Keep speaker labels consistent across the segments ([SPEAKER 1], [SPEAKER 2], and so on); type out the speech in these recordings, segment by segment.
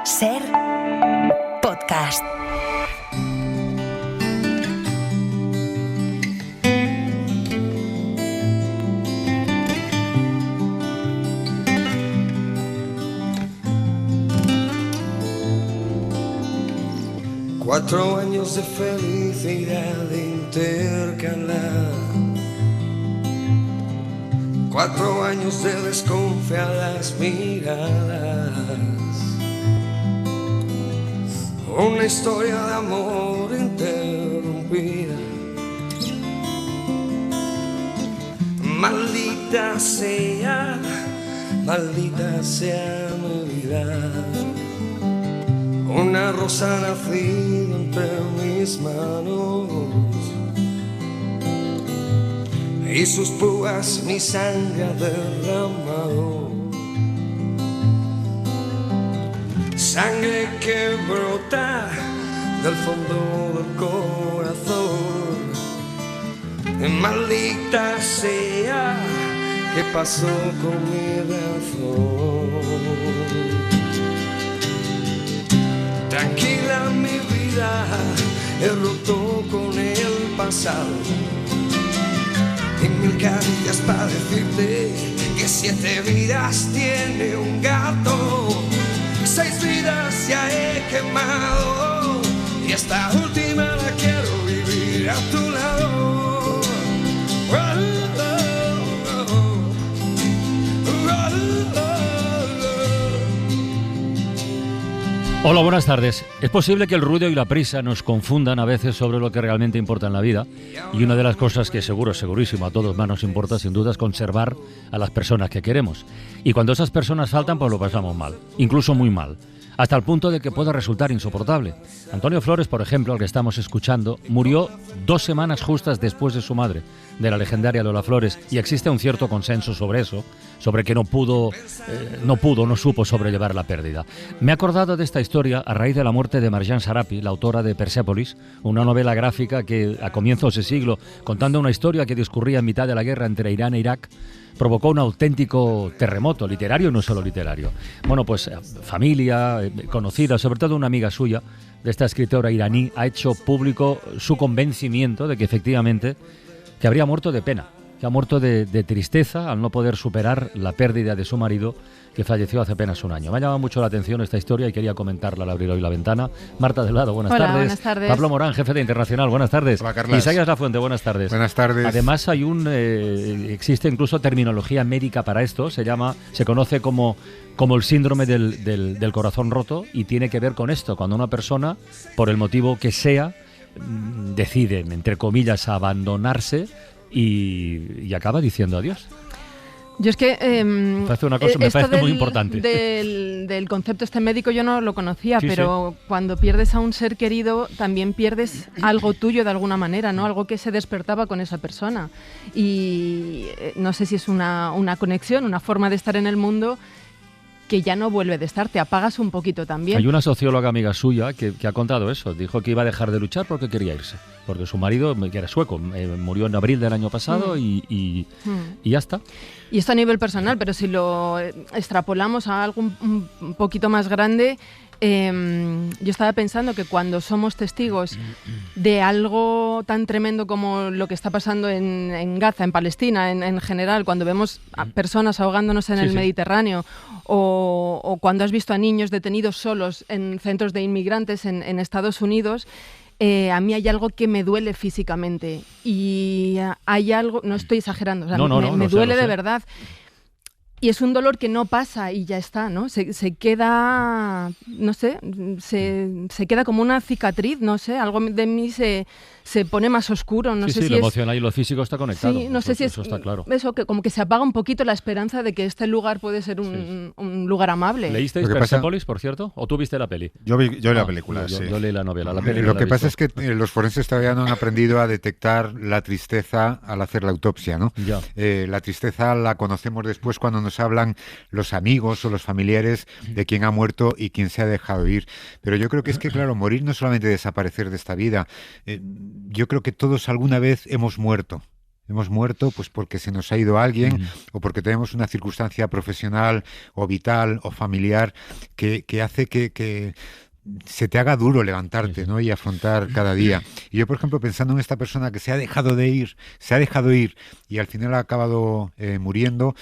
[SPEAKER 1] Ser podcast.
[SPEAKER 2] Cuatro años de felicidad intercalar, 4 años de desconfiadas miradas, una historia de amor interrumpida. Maldita sea mi vida. Una rosa nacida entre mis manos y sus púas mi sangre ha derramado. Sangre que brota del fondo del corazón. Maldita sea, ¿qué pasó con mi razón? Tranquila mi vida, he roto con el pasado. Y 1000 caricias para decirte que 7 vidas tiene un gato. 6 vidas ya he quemado y esta última la quiero vivir a tu lado.
[SPEAKER 3] Hola, buenas tardes. Es posible que el ruido y la prisa nos confundan a veces sobre lo que realmente importa en la vida, y una de las cosas que segurísimo a todos más nos importa sin duda es conservar a las personas que queremos. Y cuando esas personas faltan, pues lo pasamos mal, incluso muy mal, hasta el punto de que pueda resultar insoportable. Antonio Flores, por ejemplo, al que estamos escuchando, murió 2 semanas justas después de su madre, de la legendaria Lola Flores, y existe un cierto consenso sobre eso, sobre que no supo sobrellevar la pérdida. Me he acordado de esta historia a raíz de la muerte de Marjane Sarapi, la autora de Persépolis, una novela gráfica que a comienzos de siglo, contando una historia que discurría en mitad de la guerra entre Irán e Irak, provocó un auténtico terremoto literario y no solo literario. Bueno, pues familia, conocida, sobre todo una amiga suya, de esta escritora iraní, ha hecho público su convencimiento de que efectivamente que habría muerto de pena, que ha muerto de tristeza al no poder superar la pérdida de su marido, que falleció hace apenas un año. Me ha llamado mucho la atención esta historia y quería comentarla al abrir hoy la ventana. Marta Delgado, buenas tardes.
[SPEAKER 4] Buenas tardes.
[SPEAKER 3] Pablo Morán, jefe de Internacional, buenas tardes.
[SPEAKER 5] Hola, Carlas.
[SPEAKER 3] Isaías Lafuente, buenas tardes.
[SPEAKER 5] Buenas tardes.
[SPEAKER 3] Además hay existe incluso terminología médica para esto, se conoce como el síndrome del corazón roto, y tiene que ver con esto, cuando una persona, por el motivo que sea, decide, entre comillas, abandonarse y acaba diciendo adiós.
[SPEAKER 4] Yo es que
[SPEAKER 3] me parece muy importante.
[SPEAKER 4] Del concepto médico yo no lo conocía,
[SPEAKER 3] Sí,
[SPEAKER 4] pero cuando pierdes a un ser querido también pierdes algo tuyo de alguna manera, ¿no? Algo que se despertaba con esa persona. Y no sé si es una conexión, una forma de estar en el mundo que ya no vuelve de estar, te apagas un poquito también.
[SPEAKER 3] Hay una socióloga amiga suya que ha contado eso, dijo que iba a dejar de luchar porque quería irse, porque su marido, que era sueco, murió en abril del año pasado y ya está.
[SPEAKER 4] Y esto a nivel personal, pero si lo extrapolamos a algo un poquito más grande, yo estaba pensando que cuando somos testigos de algo tan tremendo como lo que está pasando en Gaza, en Palestina, en general, cuando vemos a personas ahogándose en el Mediterráneo, o cuando has visto a niños detenidos solos en centros de inmigrantes en Estados Unidos, a mí hay algo que me duele físicamente, y hay algo, no estoy exagerando, o sea, me duele de verdad. Y es un dolor que no pasa y ya está, ¿no? Se queda, no sé, se queda como una cicatriz, no sé, algo de mí se pone más oscuro, no sé si
[SPEAKER 3] lo emocional y lo físico está conectado.
[SPEAKER 4] Sí, no sé si
[SPEAKER 3] eso está claro.
[SPEAKER 4] Eso, que como que se apaga un poquito la esperanza de que este lugar puede ser un lugar amable.
[SPEAKER 3] ¿Leísteis Persépolis, por cierto? ¿O tú viste la peli?
[SPEAKER 5] Yo vi la película, sí.
[SPEAKER 3] Yo leí la novela, la peli
[SPEAKER 5] Lo que pasa es que los forenses todavía no han aprendido a detectar la tristeza al hacer la autopsia, ¿no?
[SPEAKER 3] Ya.
[SPEAKER 5] La tristeza la conocemos después cuando nos hablan los amigos o los familiares de quién ha muerto y quién se ha dejado ir. Pero yo creo que es que, claro, morir no es solamente desaparecer de esta vida. Yo creo que todos alguna vez hemos muerto. hemos muerto pues porque se nos ha ido alguien o porque tenemos una circunstancia profesional o vital o familiar que hace que se te haga duro levantarte, ¿no? Y afrontar cada día. Y yo, por ejemplo, pensando en esta persona que se ha dejado ir y al final ha acabado muriendo,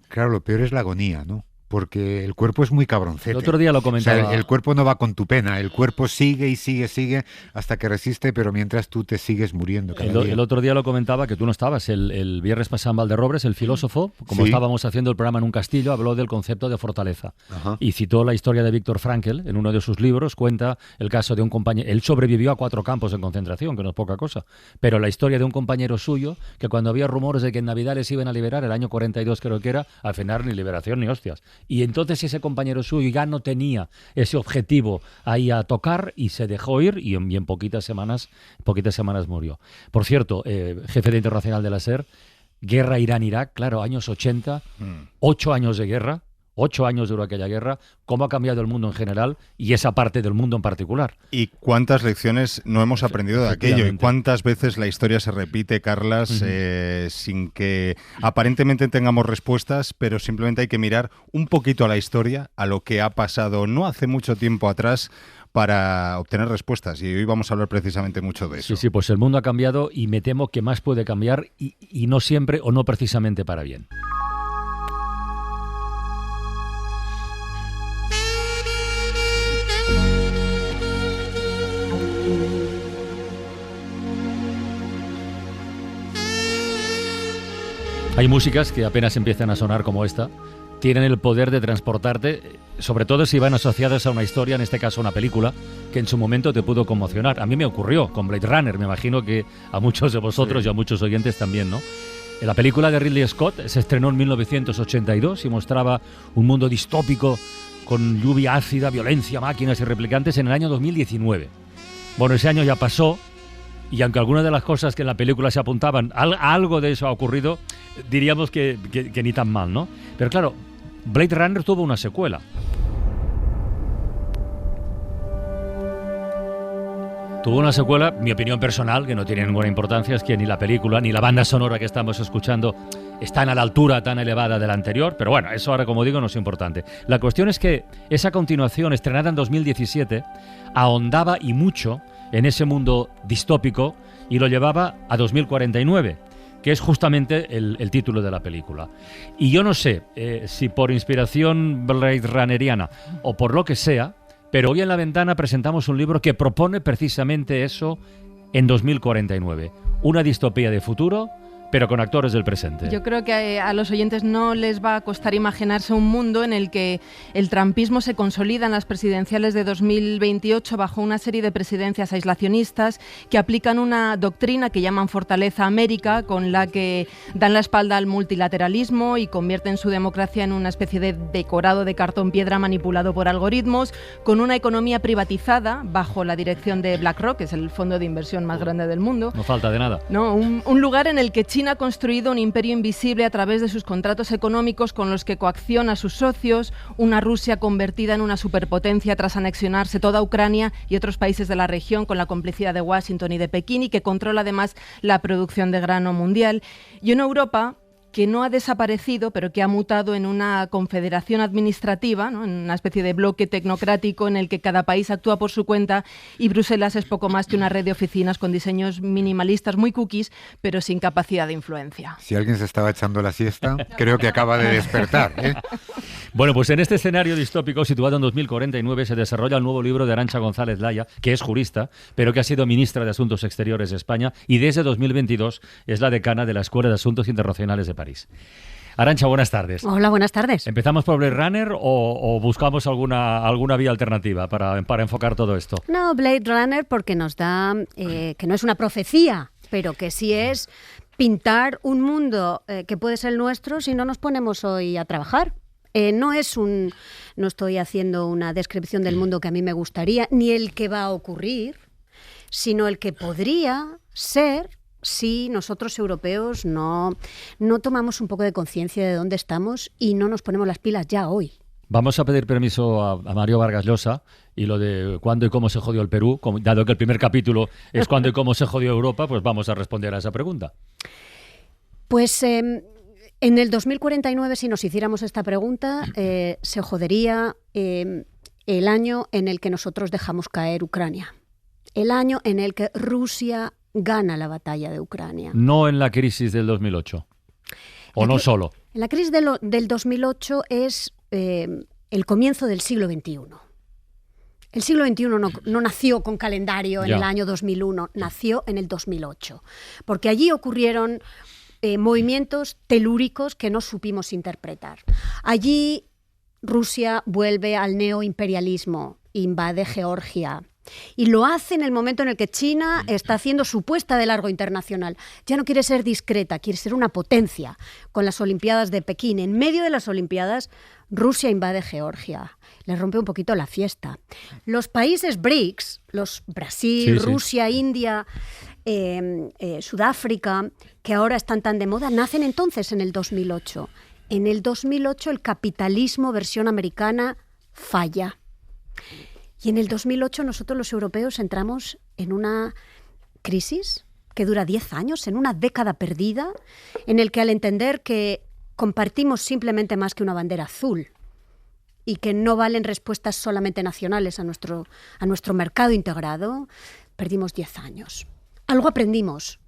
[SPEAKER 5] claro, lo peor es la agonía, ¿no? Porque el cuerpo es muy cabroncete.
[SPEAKER 3] El otro día lo comentaba.
[SPEAKER 5] O sea, el cuerpo no va con tu pena, el cuerpo sigue y sigue hasta que resiste, pero mientras tú te sigues muriendo cada día.
[SPEAKER 3] El otro día lo comentaba, que tú no estabas, el viernes pasado en Valderrobres, el filósofo, como
[SPEAKER 5] Sí.
[SPEAKER 3] estábamos haciendo el programa en un castillo, habló del concepto de fortaleza.
[SPEAKER 5] Ajá.
[SPEAKER 3] Y citó la historia de Viktor Frankl, en uno de sus libros, cuenta el caso de un compañero. Él sobrevivió a 4 campos de concentración, que no es poca cosa, pero la historia de un compañero suyo, que cuando había rumores de que en Navidad les iban a liberar, el año 42 creo que era, al final ni liberación ni hostias. Y entonces ese compañero suyo ya no tenía ese objetivo ahí a tocar y se dejó ir y en poquitas semanas murió. Por cierto, jefe de internacional de la SER, guerra Irán-Irak, claro, años 80, 8 años de guerra, 8 años duró aquella guerra, cómo ha cambiado el mundo en general y esa parte del mundo en particular.
[SPEAKER 6] Y cuántas lecciones no hemos aprendido de aquello, y
[SPEAKER 3] Efectivamente.
[SPEAKER 6] cuántas veces la historia se repite, Carlas, sin que aparentemente tengamos respuestas, pero simplemente hay que mirar un poquito a la historia, a lo que ha pasado no hace mucho tiempo atrás, para obtener respuestas. Y hoy vamos a hablar precisamente mucho de eso.
[SPEAKER 3] Sí, pues el mundo ha cambiado y me temo que más puede cambiar y no siempre o no precisamente para bien. Hay músicas que apenas empiezan a sonar como esta, tienen el poder de transportarte, sobre todo si van asociadas a una historia, en este caso una película, que en su momento te pudo conmocionar. A mí me ocurrió con Blade Runner, me imagino que a muchos de vosotros y a muchos oyentes también, ¿no? La película de Ridley Scott se estrenó en 1982 y mostraba un mundo distópico con lluvia ácida, violencia, máquinas y replicantes en el año 2019. Bueno, ese año ya pasó. Y aunque algunas de las cosas que en la película se apuntaban, algo de eso ha ocurrido, diríamos que ni tan mal, ¿no? Pero claro, Blade Runner tuvo una secuela. Tuvo una secuela, mi opinión personal, que no tiene ninguna importancia, es que ni la película ni la banda sonora que estamos escuchando están a la altura tan elevada de la anterior, pero bueno, eso ahora, como digo, no es importante. La cuestión es que esa continuación, estrenada en 2017, ahondaba y mucho en ese mundo distópico y lo llevaba a 2049, que es justamente el título de la película. Y yo no sé si por inspiración Blade Runneriana o por lo que sea, pero hoy en La Ventana presentamos un libro que propone precisamente eso en 2049. Una distopía de futuro, pero con actores del presente.
[SPEAKER 4] Yo creo que a los oyentes no les va a costar imaginarse un mundo en el que el trumpismo se consolida en las presidenciales de 2028 bajo una serie de presidencias aislacionistas que aplican una doctrina que llaman Fortaleza América, con la que dan la espalda al multilateralismo y convierten su democracia en una especie de decorado de cartón piedra manipulado por algoritmos, con una economía privatizada bajo la dirección de BlackRock, que es el fondo de inversión más grande del mundo.
[SPEAKER 3] No falta de nada.
[SPEAKER 4] No, un lugar en el que China ha construido un imperio invisible a través de sus contratos económicos con los que coacciona a sus socios, una Rusia convertida en una superpotencia tras anexionarse toda Ucrania y otros países de la región con la complicidad de Washington y de Pekín, y que controla además la producción de grano mundial. Y una Europa que no ha desaparecido, pero que ha mutado en una confederación administrativa, ¿no? En una especie de bloque tecnocrático en el que cada país actúa por su cuenta y Bruselas es poco más que una red de oficinas con diseños minimalistas muy cookies, pero sin capacidad de influencia.
[SPEAKER 5] Si alguien se estaba echando la siesta, creo que acaba de despertar, ¿eh?
[SPEAKER 3] Bueno, pues en este escenario distópico situado en 2049 se desarrolla el nuevo libro de Arantxa González Laya, que es jurista, pero que ha sido ministra de Asuntos Exteriores de España y desde 2022 es la decana de la Escuela de Asuntos Internacionales de París. Arantxa, buenas tardes.
[SPEAKER 7] Hola, buenas tardes.
[SPEAKER 3] ¿Empezamos por Blade Runner o buscamos alguna vía alternativa para enfocar todo esto?
[SPEAKER 7] No, Blade Runner porque nos da, que no es una profecía, pero que sí es pintar un mundo que puede ser el nuestro si no nos ponemos hoy a trabajar. No estoy haciendo una descripción del mundo que a mí me gustaría, ni el que va a ocurrir, sino el que podría ser si nosotros europeos no tomamos un poco de conciencia de dónde estamos y no nos ponemos las pilas ya hoy.
[SPEAKER 3] Vamos a pedir permiso a Mario Vargas Llosa y lo de cuándo y cómo se jodió el Perú, dado que el primer capítulo es cuándo y cómo se jodió Europa, pues vamos a responder a esa pregunta.
[SPEAKER 7] Pues en el 2049, si nos hiciéramos esta pregunta, se jodería el año en el que nosotros dejamos caer Ucrania. El año en el que Rusia gana la batalla de Ucrania.
[SPEAKER 3] No en la crisis del 2008. O no solo.
[SPEAKER 7] En la crisis del 2008 es el comienzo del siglo XXI. El siglo XXI no nació con calendario en el año 2001, nació en el 2008. Porque allí ocurrieron movimientos telúricos que no supimos interpretar. Allí Rusia vuelve al neoimperialismo, invade Georgia. Y lo hace en el momento en el que China está haciendo su puesta de largo internacional. Ya no quiere ser discreta, quiere ser una potencia. Con las Olimpiadas de Pekín, en medio de las Olimpiadas, Rusia invade Georgia. Le rompe un poquito la fiesta. Los países BRICS, los Brasil, Rusia, India, Sudáfrica, que ahora están tan de moda, nacen entonces en el 2008. En el 2008 el capitalismo versión americana falla. Y en el 2008 nosotros los europeos entramos en una crisis que dura 10 años, en una década perdida, en el que al entender que compartimos simplemente más que una bandera azul y que no valen respuestas solamente nacionales a nuestro mercado integrado, perdimos 10 años. Algo aprendimos,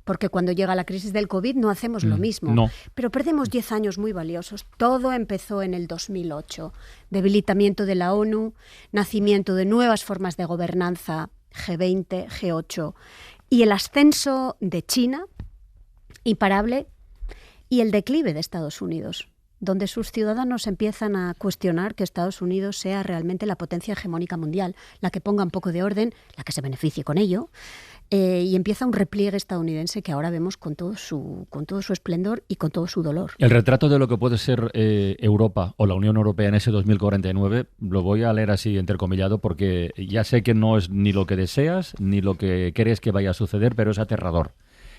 [SPEAKER 7] porque cuando llega la crisis del COVID no hacemos lo mismo.
[SPEAKER 3] No.
[SPEAKER 7] Pero perdemos 10 años muy valiosos. Todo empezó en el 2008. Debilitamiento de la ONU, nacimiento de nuevas formas de gobernanza, G20, G8, y el ascenso de China, imparable, y el declive de Estados Unidos, donde sus ciudadanos empiezan a cuestionar que Estados Unidos sea realmente la potencia hegemónica mundial, la que ponga un poco de orden, la que se beneficie con ello. Y empieza un repliegue estadounidense que ahora vemos con todo su esplendor y con todo su dolor.
[SPEAKER 3] El retrato de lo que puede ser Europa o la Unión Europea en ese 2049 lo voy a leer así entrecomillado porque ya sé que no es ni lo que deseas ni lo que crees que vaya a suceder, pero es aterrador.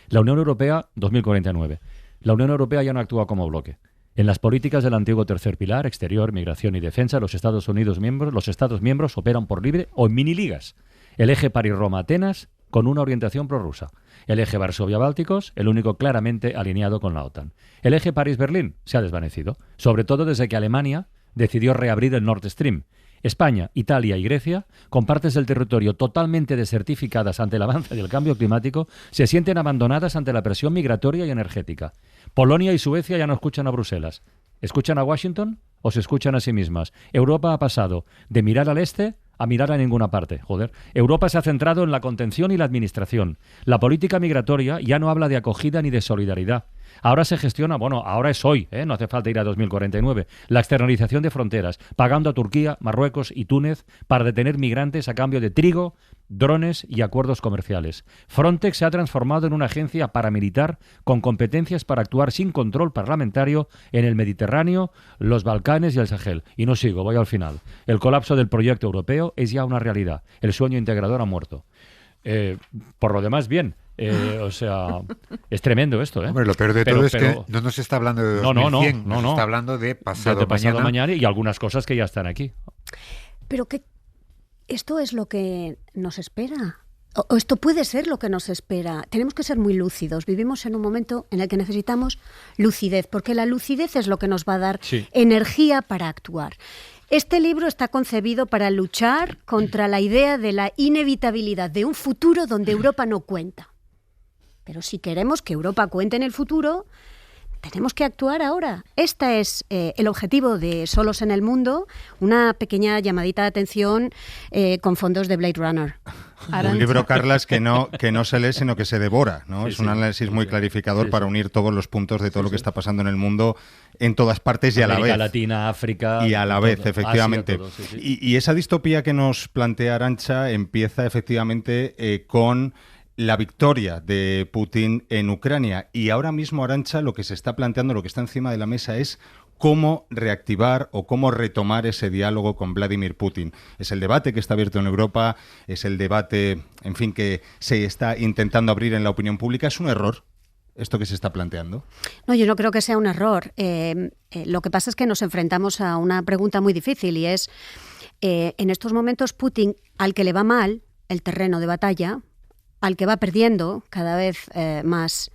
[SPEAKER 3] La Unión Europea 2049. La Unión Europea ya no actúa como bloque. En las políticas del antiguo tercer pilar, exterior, migración y defensa, los Estados miembros operan por libre o en mini ligas. El eje París-Roma-Atenas con una orientación prorrusa. El eje Varsovia-Bálticos, el único claramente alineado con la OTAN. El eje París-Berlín se ha desvanecido, sobre todo desde que Alemania decidió reabrir el Nord Stream. España, Italia y Grecia, con partes del territorio totalmente desertificadas ante el avance del cambio climático, se sienten abandonadas ante la presión migratoria y energética. Polonia y Suecia ya no escuchan a Bruselas. ¿Escuchan a Washington o se escuchan a sí mismas? Europa ha pasado de mirar al este a mirar a ninguna parte. Europa se ha centrado en la contención y la administración. La política migratoria ya no habla de acogida ni de solidaridad. Ahora se gestiona, ahora es hoy, no hace falta ir a 2049, la externalización de fronteras, pagando a Turquía, Marruecos y Túnez para detener migrantes a cambio de trigo, drones y acuerdos comerciales. Frontex se ha transformado en una agencia paramilitar con competencias para actuar sin control parlamentario en el Mediterráneo, los Balcanes y el Sahel. Y no sigo, voy al final. El colapso del proyecto europeo es ya una realidad. El sueño integrador ha muerto. Por lo demás, bien. Es tremendo esto, ¿eh?
[SPEAKER 5] Hombre, lo peor de todo es que no nos está hablando de 2100, nos está hablando de pasado
[SPEAKER 3] mañana y algunas cosas que ya están aquí.
[SPEAKER 7] Pero que esto es lo que nos espera. O esto puede ser lo que nos espera. Tenemos que ser muy lúcidos. Vivimos en un momento en el que necesitamos lucidez, porque la lucidez es lo que nos va a dar energía para actuar. Este libro está concebido para luchar contra la idea de la inevitabilidad de un futuro donde Europa no cuenta. Pero si queremos que Europa cuente en el futuro, tenemos que actuar ahora. Este es el objetivo de Solos en el Mundo, una pequeña llamadita de atención con fondos de Blade Runner.
[SPEAKER 6] Un libro, Carlas, que no se lee, sino que se devora, ¿no? Es un análisis muy clarificador para unir todos los puntos de todo lo que está pasando en el mundo en todas partes y a la vez.
[SPEAKER 3] América Latina, África...
[SPEAKER 6] Y a la vez,
[SPEAKER 3] todo,
[SPEAKER 6] efectivamente.
[SPEAKER 3] Asia, todo,
[SPEAKER 6] Y esa distopía que nos plantea Arantxa empieza efectivamente con la victoria de Putin en Ucrania. Y ahora mismo, Arantxa, lo que se está planteando, lo que está encima de la mesa es cómo reactivar o cómo retomar ese diálogo con Vladimir Putin. Es el debate que está abierto en Europa, es el debate, en fin, que se está intentando abrir en la opinión pública. ¿Es un error esto que se está planteando?
[SPEAKER 7] No, yo no creo que sea un error. Lo que pasa es que nos enfrentamos a una pregunta muy difícil y es, en estos momentos Putin, al que le va mal el terreno de batalla, al que va perdiendo cada vez más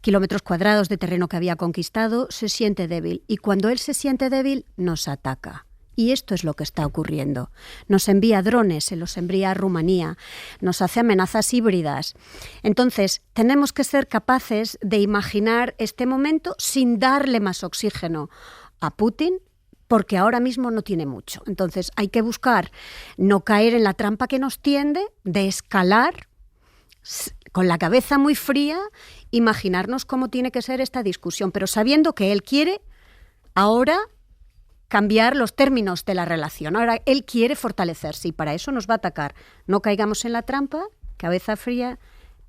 [SPEAKER 7] kilómetros cuadrados de terreno que había conquistado, se siente débil. Y cuando él se siente débil, nos ataca. Y esto es lo que está ocurriendo. Nos envía drones, se los envía a Rumanía, nos hace amenazas híbridas. Entonces, tenemos que ser capaces de imaginar este momento sin darle más oxígeno a Putin, porque ahora mismo no tiene mucho. Entonces, hay que buscar no caer en la trampa que nos tiende, de escalar con la cabeza muy fría, imaginarnos cómo tiene que ser esta discusión, pero sabiendo que él quiere ahora cambiar los términos de la relación. Ahora él quiere fortalecerse y para eso nos va a atacar. No caigamos en la trampa, cabeza fría,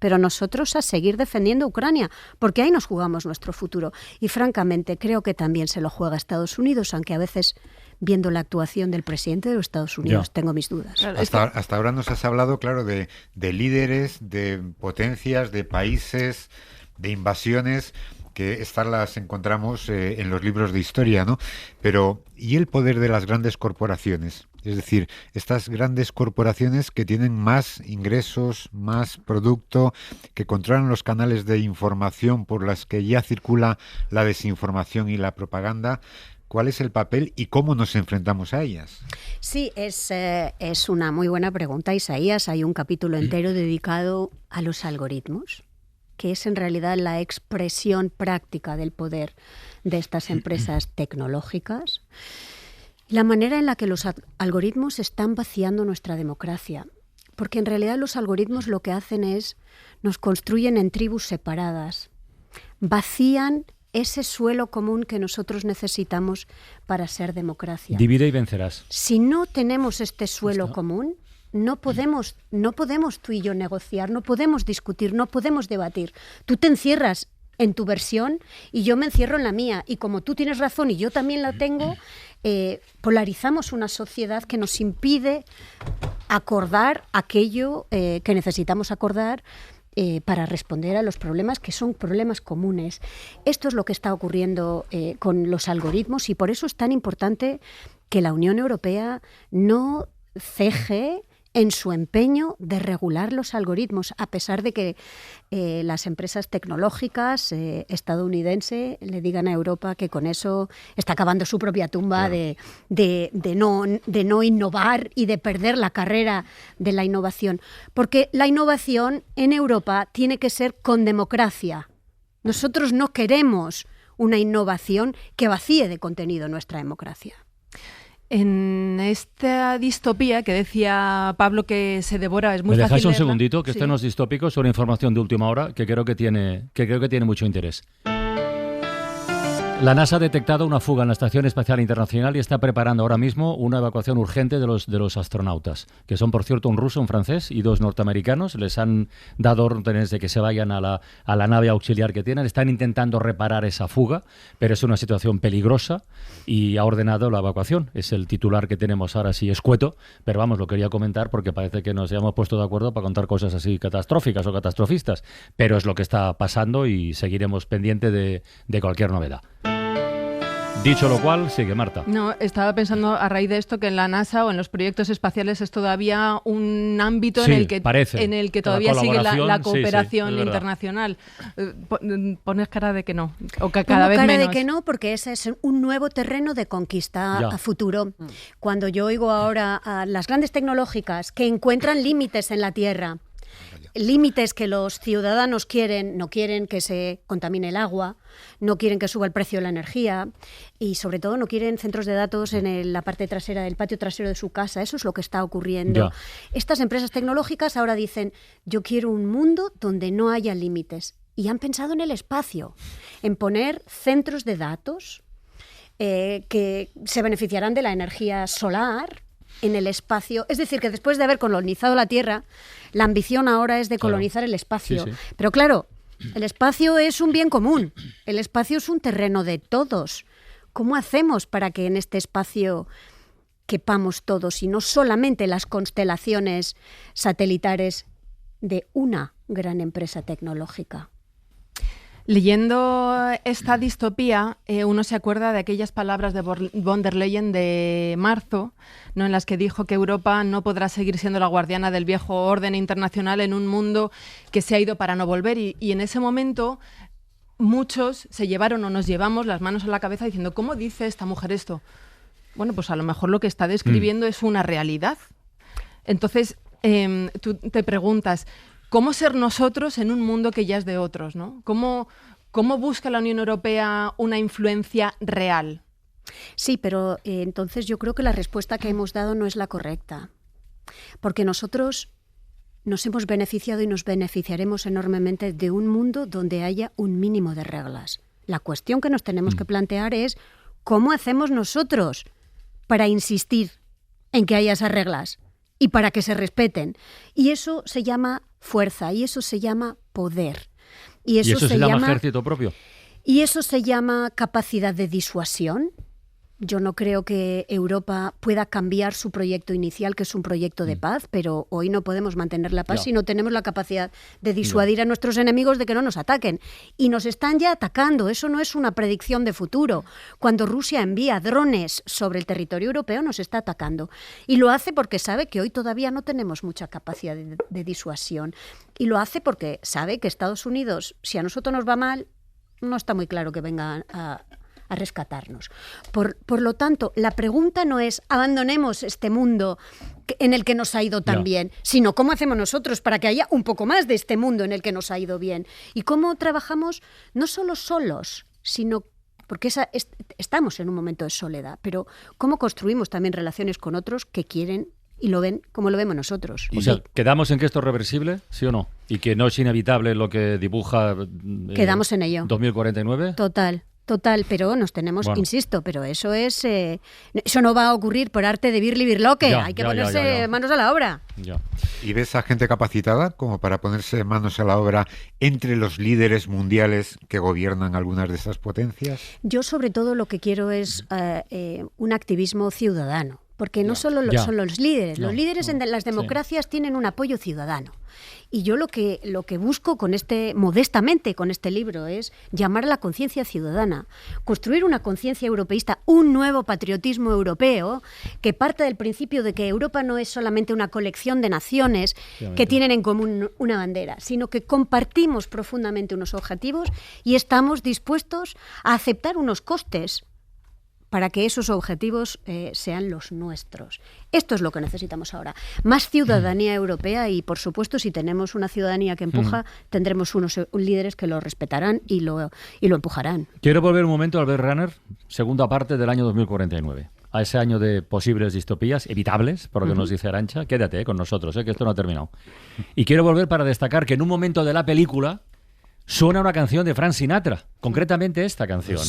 [SPEAKER 7] pero nosotros a seguir defendiendo Ucrania, porque ahí nos jugamos nuestro futuro. Y francamente creo que también se lo juega Estados Unidos, aunque a veces, viendo la actuación del presidente de los Estados Unidos, tengo mis dudas.
[SPEAKER 5] Claro, hasta ahora nos has hablado, claro, de líderes, de potencias, de países, de invasiones, que estas las encontramos en los libros de historia, ¿no? Pero, ¿y el poder de las grandes corporaciones? Es decir, estas grandes corporaciones que tienen más ingresos, más producto, que controlan los canales de información por las que ya circula la desinformación y la propaganda. ¿Cuál es el papel y cómo nos enfrentamos a ellas?
[SPEAKER 7] Sí, es una muy buena pregunta, Isaías. Hay un capítulo entero dedicado a los algoritmos, que es en realidad la expresión práctica del poder de estas empresas tecnológicas, la manera en la que los algoritmos están vaciando nuestra democracia. Porque en realidad los algoritmos lo que hacen es, nos construyen en tribus separadas, vacían ese suelo común que nosotros necesitamos para ser democracia.
[SPEAKER 3] Divide y vencerás.
[SPEAKER 7] Si no tenemos este suelo común, no podemos tú y yo negociar, no podemos discutir, no podemos debatir. Tú te encierras en tu versión y yo me encierro en la mía. Y como tú tienes razón y yo también la tengo, polarizamos una sociedad que nos impide acordar aquello que necesitamos acordar para responder a los problemas que son problemas comunes. Esto es lo que está ocurriendo con los algoritmos y por eso es tan importante que la Unión Europea no ceje en su empeño de regular los algoritmos, a pesar de que las empresas tecnológicas estadounidenses le digan a Europa que con eso está acabando su propia tumba, claro, de no innovar y de perder la carrera de la innovación. Porque la innovación en Europa tiene que ser con democracia. Nosotros no queremos una innovación que vacíe de contenido nuestra democracia.
[SPEAKER 4] En esta distopía que decía Pablo que se devora, es muy fácil.
[SPEAKER 3] ¿Me dejáis un
[SPEAKER 4] leerla?
[SPEAKER 3] segundito? Que esto no es distópico, sobre información de última hora que creo que tiene mucho interés. La NASA ha detectado una fuga en la Estación Espacial Internacional y está preparando ahora mismo una evacuación urgente de los astronautas, que son, por cierto, un ruso, un francés y 2 norteamericanos. Les han dado órdenes de que se vayan a la nave auxiliar que tienen. Están intentando reparar esa fuga, pero es una situación peligrosa y ha ordenado la evacuación. Es el titular que tenemos ahora, sí, escueto, pero vamos, lo quería comentar porque parece que nos hemos puesto de acuerdo para contar cosas así catastróficas o catastrofistas, pero es lo que está pasando y seguiremos pendiente de cualquier novedad. Dicho lo cual, sigue Marta.
[SPEAKER 4] No, estaba pensando a raíz de esto que en la NASA o en los proyectos espaciales es todavía un ámbito
[SPEAKER 3] sí,
[SPEAKER 4] en el que todavía sigue la cooperación internacional. Pones cara de que no, o que cada vez menos.
[SPEAKER 7] Pongo cara de que no, porque ese es un nuevo terreno de conquista a futuro. Cuando yo oigo ahora a las grandes tecnológicas que encuentran límites en la Tierra, límites que los ciudadanos no quieren que se contamine el agua, no quieren que suba el precio de la energía y sobre todo no quieren centros de datos en la parte trasera del patio trasero de su casa. Eso es lo que está ocurriendo. Estas empresas tecnológicas ahora dicen, yo quiero un mundo donde no haya límites. Y han pensado en el espacio, en poner centros de datos que se beneficiarán de la energía solar en el espacio. Es decir, que después de haber colonizado la Tierra, la ambición ahora es de colonizar el espacio. Sí, sí. Pero claro, el espacio es un bien común. El espacio es un terreno de todos. ¿Cómo hacemos para que en este espacio quepamos todos y no solamente las constelaciones satelitares de una gran empresa tecnológica?
[SPEAKER 4] Leyendo esta distopía, uno se acuerda de aquellas palabras de von der Leyen de marzo, ¿no?, en las que dijo que Europa no podrá seguir siendo la guardiana del viejo orden internacional en un mundo que se ha ido para no volver. Y en ese momento muchos se llevaron o nos llevamos las manos a la cabeza diciendo, ¿cómo dice esta mujer esto? Bueno, pues a lo mejor lo que está describiendo es una realidad. Entonces, tú te preguntas, ¿cómo ser nosotros en un mundo que ya es de otros, ¿no? ¿Cómo busca la Unión Europea una influencia real?
[SPEAKER 7] Sí, pero entonces yo creo que la respuesta que hemos dado no es la correcta. Porque nosotros nos hemos beneficiado y nos beneficiaremos enormemente de un mundo donde haya un mínimo de reglas. La cuestión que nos tenemos que plantear es ¿cómo hacemos nosotros para insistir en que haya esas reglas y para que se respeten? Y eso se llama fuerza, y eso se llama poder.
[SPEAKER 3] ¿Y eso se llama ejército propio?
[SPEAKER 7] Y eso se llama capacidad de disuasión. Yo no creo que Europa pueda cambiar su proyecto inicial, que es un proyecto de paz, pero hoy no podemos mantener la paz si no tenemos la capacidad de disuadir a nuestros enemigos de que no nos ataquen. Y nos están ya atacando, eso no es una predicción de futuro. Cuando Rusia envía drones sobre el territorio europeo, nos está atacando. Y lo hace porque sabe que hoy todavía no tenemos mucha capacidad de disuasión. Y lo hace porque sabe que Estados Unidos, si a nosotros nos va mal, no está muy claro que vengan a rescatarnos. Por lo tanto, la pregunta no es abandonemos este mundo en el que nos ha ido tan bien, sino cómo hacemos nosotros para que haya un poco más de este mundo en el que nos ha ido bien. Y cómo trabajamos no solo solos, sino porque estamos en un momento de soledad, pero cómo construimos también relaciones con otros que quieren y lo ven como lo vemos nosotros.
[SPEAKER 3] O sea, ¿quedamos en que esto es reversible, sí o no? ¿Y que no es inevitable lo que dibuja
[SPEAKER 7] quedamos en ello.
[SPEAKER 3] 2049?
[SPEAKER 7] Total, pero nos tenemos, insisto, pero eso no va a ocurrir por arte de Birli-Birloque. Hay que ponerse manos a la obra.
[SPEAKER 5] ¿Y ves a gente capacitada como para ponerse manos a la obra entre los líderes mundiales que gobiernan algunas de esas potencias?
[SPEAKER 7] Yo sobre todo lo que quiero es un activismo ciudadano. Porque no solo son los líderes. Los líderes en las democracias tienen un apoyo ciudadano. Y yo lo que busco modestamente con este libro es llamar a la conciencia ciudadana, construir una conciencia europeísta, un nuevo patriotismo europeo que parte del principio de que Europa no es solamente una colección de naciones que tienen en común una bandera, sino que compartimos profundamente unos objetivos y estamos dispuestos a aceptar unos costes para que esos objetivos sean los nuestros. Esto es lo que necesitamos ahora. Más ciudadanía europea y, por supuesto, si tenemos una ciudadanía que empuja, tendremos unos líderes que lo respetarán y lo empujarán.
[SPEAKER 3] Quiero volver un momento al Blade Runner, segunda parte del año 2049. A ese año de posibles distopías evitables, por lo que nos dice Arantxa. Quédate con nosotros, que esto no ha terminado. Y quiero volver para destacar que en un momento de la película suena una canción de Frank Sinatra, concretamente esta canción.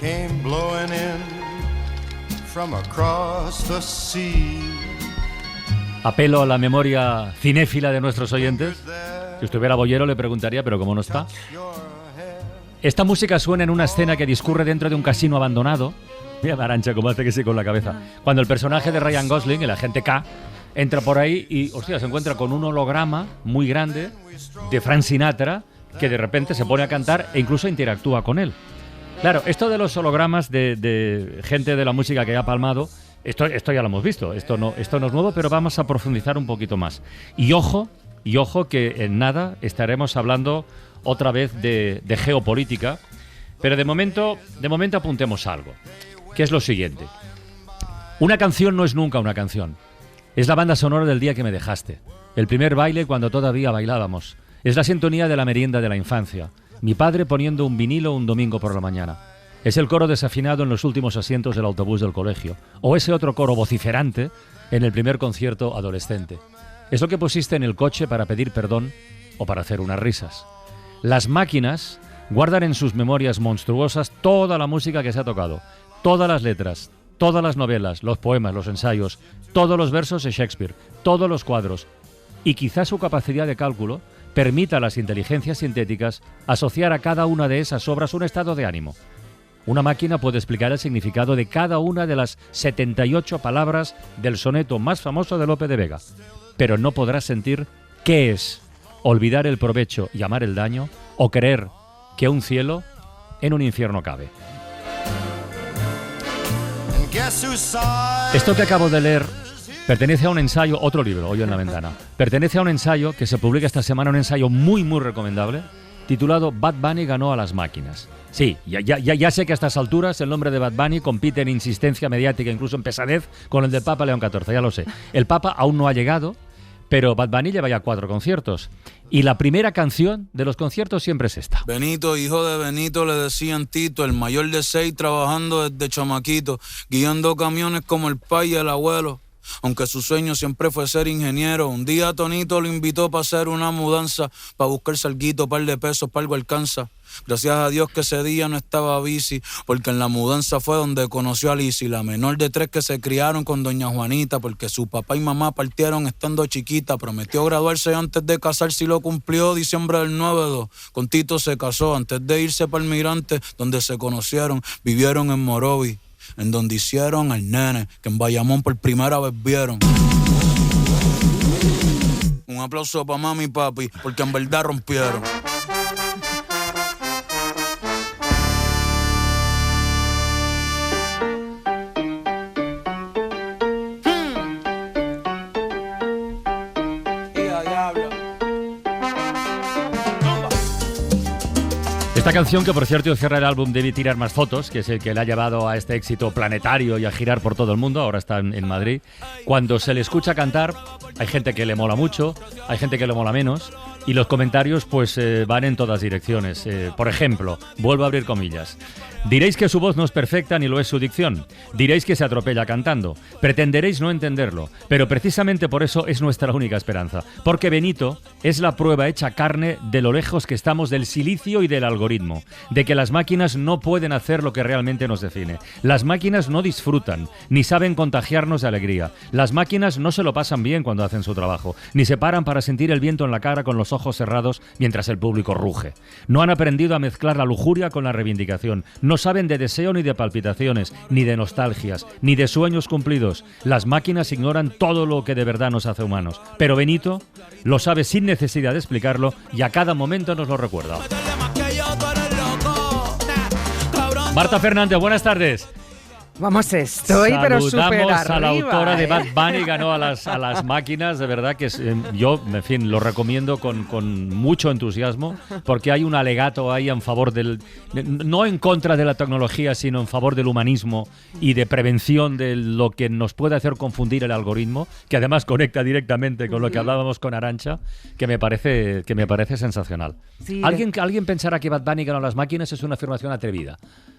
[SPEAKER 8] Came blowing in from across the sea.
[SPEAKER 3] Apelo a la memoria cinéfila de nuestros oyentes. Si estuviera Bollero le preguntaría, pero como no está. Esta música suena en una escena que discurre dentro de un casino abandonado. Mira Arantxa cómo hace que sí con la cabeza. Cuando el personaje de Ryan Gosling, el agente K, entra por ahí y, hostia, se encuentra con un holograma muy grande de Frank Sinatra que de repente se pone a cantar e incluso interactúa con él. Claro, esto de los hologramas de gente de la música que ha palmado, esto ya lo hemos visto, esto no es nuevo, pero vamos a profundizar un poquito más. Y ojo que en nada estaremos hablando otra vez de geopolítica, pero de momento apuntemos algo, que es lo siguiente. Una canción no es nunca una canción, es la banda sonora del día que me dejaste, el primer baile cuando todavía bailábamos, es la sintonía de la merienda de la infancia. Mi padre poniendo un vinilo un domingo por la mañana. Es el coro desafinado en los últimos asientos del autobús del colegio. O ese otro coro vociferante en el primer concierto adolescente. Es lo que pusiste en el coche para pedir perdón o para hacer unas risas. Las máquinas guardan en sus memorias monstruosas toda la música que se ha tocado. Todas las letras, todas las novelas, los poemas, los ensayos, todos los versos de Shakespeare, todos los cuadros. Y quizás su capacidad de cálculo permita a las inteligencias sintéticas asociar a cada una de esas obras un estado de ánimo. Una máquina puede explicar el significado de cada una de las 78 palabras del soneto más famoso de Lope de Vega, pero no podrá sentir qué es olvidar el provecho y amar el daño, o creer que un cielo en un infierno cabe. Esto que acabo de leer pertenece a un ensayo, otro libro, Hoyo en la Ventana. Pertenece a un ensayo que se publica esta semana, un ensayo muy, muy recomendable, titulado Bad Bunny ganó a las máquinas. Sí, ya sé que a estas alturas el nombre de Bad Bunny compite en insistencia mediática, incluso en pesadez, con el del Papa León XIV, ya lo sé. El Papa aún no ha llegado, pero Bad Bunny lleva ya 4 conciertos. Y la primera canción de los conciertos siempre es esta.
[SPEAKER 9] Benito, hijo de Benito, le decían Tito, el mayor de 6, trabajando desde chamaquito, guiando camiones como el pai y el abuelo. Aunque su sueño siempre fue ser ingeniero, un día Tonito lo invitó para hacer una mudanza, para buscar salguito, par de pesos, para algo alcanza. Gracias a Dios que ese día no estaba bici, porque en la mudanza fue donde conoció a Lizzy, la menor de 3 que se criaron con doña Juanita, porque su papá y mamá partieron estando chiquita. Prometió graduarse antes de casarse y lo cumplió diciembre del 9-2. Con Tito se casó antes de irse para el Migrante, donde se conocieron, vivieron en Morovi, en donde hicieron al nene, que en Bayamón por primera vez vieron. Un aplauso para mami y papi, porque en verdad rompieron.
[SPEAKER 3] Esta canción, que por cierto cierra el álbum Debí tirar más fotos, que es el que le ha llevado a este éxito planetario y a girar por todo el mundo, ahora está en Madrid. Cuando se le escucha cantar, hay gente que le mola mucho, hay gente que le mola menos, y los comentarios pues van en todas direcciones. Por ejemplo, vuelvo a abrir comillas. Diréis que su voz no es perfecta ni lo es su dicción. Diréis que se atropella cantando. Pretenderéis no entenderlo. Pero precisamente por eso es nuestra única esperanza. Porque Benito es la prueba hecha carne de lo lejos que estamos del silicio y del algoritmo. De que las máquinas no pueden hacer lo que realmente nos define. Las máquinas no disfrutan, ni saben contagiarnos de alegría. Las máquinas no se lo pasan bien cuando hacen su trabajo, ni se paran para sentir el viento en la cara con los ojos cerrados mientras el público ruge. No han aprendido a mezclar la lujuria con la reivindicación. No saben de deseo ni de palpitaciones, ni de nostalgias, ni de sueños cumplidos. Las máquinas ignoran todo lo que de verdad nos hace humanos. Pero Benito lo sabe sin necesidad de explicarlo y a cada momento nos lo recuerda. Marta Fernández, buenas tardes.
[SPEAKER 10] Vamos, estoy pero súper arriba.
[SPEAKER 3] Saludamos a la autora de Bad Bunny, ganó a las máquinas, de verdad que yo, en fin, lo recomiendo con mucho entusiasmo, porque hay un alegato ahí en favor no en contra de la tecnología, sino en favor del humanismo y de prevención de lo que nos puede hacer confundir el algoritmo, que además conecta directamente con lo que hablábamos con Arantxa, que me parece sensacional. Sí, ¿Alguien pensará que Bad Bunny ganó a las máquinas? Es una afirmación atrevida.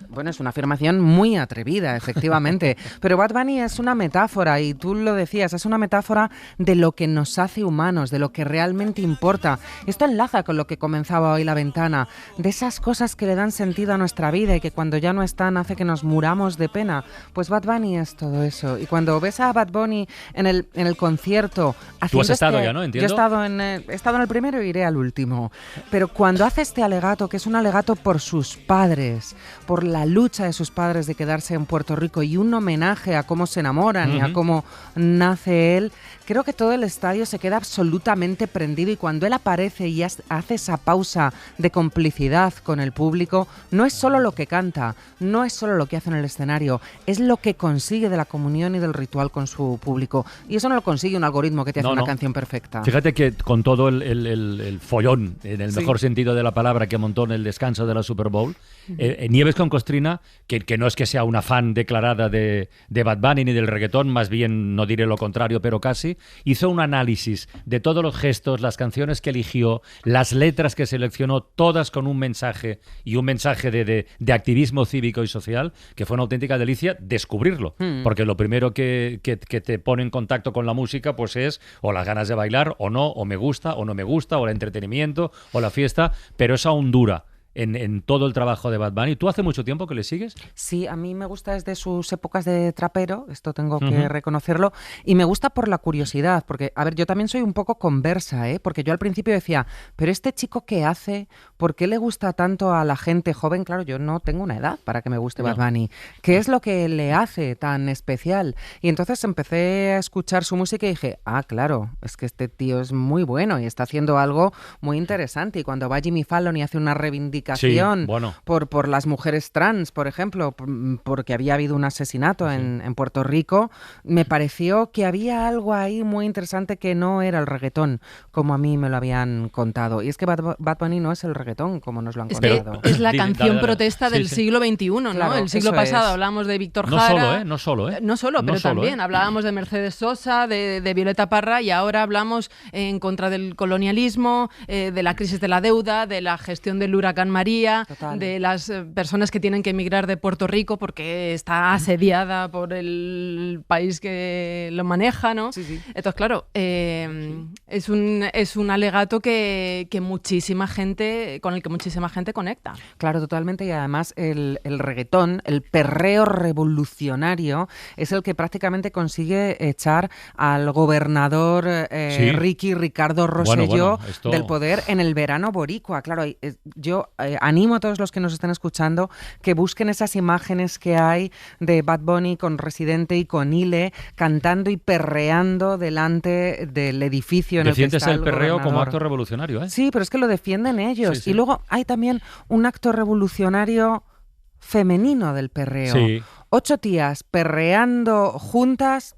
[SPEAKER 10] Bueno, es una afirmación muy atrevida, efectivamente. Pero Bad Bunny es una metáfora, y tú lo decías, es una metáfora de lo que nos hace humanos, de lo que realmente importa. Esto enlaza con lo que comenzaba hoy La Ventana, de esas cosas que le dan sentido a nuestra vida y que cuando ya no están hace que nos muramos de pena. Pues Bad Bunny es todo eso. Y cuando ves a Bad Bunny en el concierto...
[SPEAKER 3] Tú has estado ya, ¿no? Entiendo.
[SPEAKER 10] Yo he estado en el primero y iré al último. Pero cuando hace este alegato, que es un alegato por sus padres, por la lucha de sus padres de quedarse en Puerto Rico y un homenaje a cómo se enamoran y a cómo nace él, creo que todo el estadio se queda absolutamente prendido, y cuando él aparece y hace esa pausa de complicidad con el público, no es solo lo que canta, no es solo lo que hace en el escenario, es lo que consigue de la comunión y del ritual con su público. Y eso no lo consigue un algoritmo que te hace una canción perfecta.
[SPEAKER 3] Fíjate que con todo el follón, en el mejor sentido de la palabra, que montó en el descanso de la Super Bowl, Nieves con Costrina, que no es que sea una fan declarada de Bad Bunny ni del reggaetón, más bien no diré lo contrario, pero casi, hizo un análisis de todos los gestos, las canciones que eligió, las letras que seleccionó, todas con un mensaje, y un mensaje de activismo cívico y social, que fue una auténtica delicia descubrirlo, porque lo primero que te pone en contacto con la música pues es o las ganas de bailar o no, o me gusta o no me gusta, o el entretenimiento o la fiesta, pero esa hondura en todo el trabajo de Bad Bunny. ¿Tú hace mucho tiempo que le sigues?
[SPEAKER 10] Sí, a mí me gusta desde sus épocas de trapero, esto tengo que reconocerlo, y me gusta por la curiosidad, porque, a ver, yo también soy un poco conversa, porque yo al principio decía, pero este chico, ¿qué hace? ¿Por qué le gusta tanto a la gente joven? Claro, yo no tengo una edad para que me guste Bad Bunny. ¿Qué es lo que le hace tan especial? Y entonces empecé a escuchar su música y dije, claro, es que este tío es muy bueno y está haciendo algo muy interesante. Y cuando va Jimmy Fallon y hace una reivindicación por las mujeres trans, por ejemplo, porque había habido un asesinato en Puerto Rico, me pareció que había algo ahí muy interesante que no era el reggaetón, como a mí me lo habían contado. Y es que Bad Bunny no es el reggaetón reggaetón, como nos lo han contado.
[SPEAKER 4] Es la
[SPEAKER 3] Dile,
[SPEAKER 4] canción
[SPEAKER 3] dale.
[SPEAKER 4] protesta del siglo XXI, ¿no?
[SPEAKER 10] Claro,
[SPEAKER 4] el siglo
[SPEAKER 10] eso
[SPEAKER 4] pasado
[SPEAKER 10] es.
[SPEAKER 4] hablamos de Víctor Jara.
[SPEAKER 3] No solo,
[SPEAKER 4] pero también hablábamos de Mercedes Sosa, de Violeta Parra, y ahora hablamos en contra del colonialismo, de la crisis de la deuda, de la gestión del huracán María,
[SPEAKER 10] Total.
[SPEAKER 4] de las personas que tienen que emigrar de Puerto Rico porque está asediada por el país que lo maneja, ¿no?
[SPEAKER 10] Sí, sí.
[SPEAKER 4] Entonces, claro, es un alegato que muchísima gente, con el que muchísima gente conecta.
[SPEAKER 10] Claro, totalmente, y además el reggaetón, el perreo revolucionario, es el que prácticamente consigue echar al gobernador
[SPEAKER 3] Sí.
[SPEAKER 10] Ricardo Rosselló
[SPEAKER 3] Bueno, esto-
[SPEAKER 10] del poder en el verano boricua. Claro, yo animo a todos los que nos estén escuchando que busquen esas imágenes que hay de Bad Bunny con Residente y con Ile cantando y perreando delante del edificio en el que
[SPEAKER 3] Defiendes
[SPEAKER 10] está
[SPEAKER 3] el perreo como
[SPEAKER 10] gobernador.
[SPEAKER 3] acto revolucionario, ¿eh?
[SPEAKER 10] Sí, pero es que lo defienden ellos.
[SPEAKER 3] Sí, sí.
[SPEAKER 10] Y luego hay también un acto revolucionario femenino del perreo.
[SPEAKER 3] Sí.
[SPEAKER 10] 8 tías perreando juntas.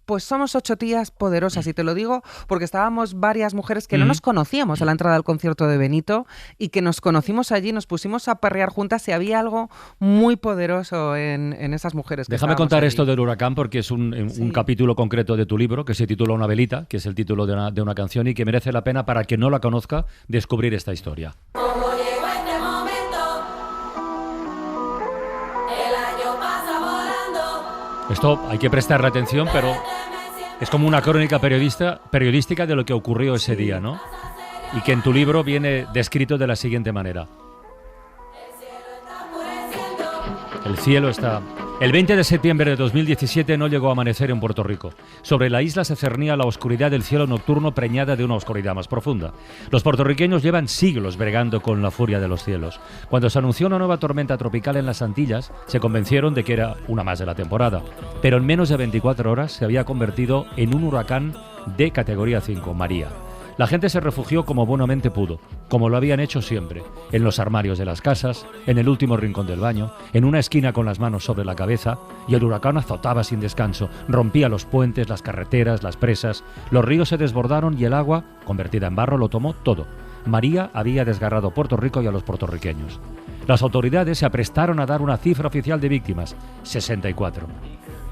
[SPEAKER 10] Pues somos 8 tías poderosas, y te lo digo porque estábamos varias mujeres que no nos conocíamos a la entrada del concierto de Benito y que nos conocimos allí, nos pusimos a perrear juntas y había algo muy poderoso en esas mujeres. Que
[SPEAKER 3] Déjame
[SPEAKER 10] estábamos
[SPEAKER 3] contar
[SPEAKER 10] allí.
[SPEAKER 3] esto del huracán porque es un capítulo concreto de tu libro que se titula Una velita, que es el título de una canción y que merece la pena para quien no la conozca descubrir esta historia. Esto hay que prestarle atención, pero es como una crónica periodística de lo que ocurrió ese día, ¿no? Y que en tu libro viene descrito de la siguiente manera. El cielo está... El 20 de septiembre de 2017 no llegó a amanecer en Puerto Rico. Sobre la isla se cernía la oscuridad del cielo nocturno preñada de una oscuridad más profunda. Los puertorriqueños llevan siglos bregando con la furia de los cielos. Cuando se anunció una nueva tormenta tropical en las Antillas, se convencieron de que era una más de la temporada. Pero en menos de 24 horas se había convertido en un huracán de categoría 5, María. La gente se refugió como buenamente pudo, como lo habían hecho siempre, en los armarios de las casas, en el último rincón del baño, en una esquina con las manos sobre la cabeza, y el huracán azotaba sin descanso, rompía los puentes, las carreteras, las presas, los ríos se desbordaron y el agua, convertida en barro, lo tomó todo. María había desgarrado Puerto Rico y a los puertorriqueños. Las autoridades se aprestaron a dar una cifra oficial de víctimas, 64.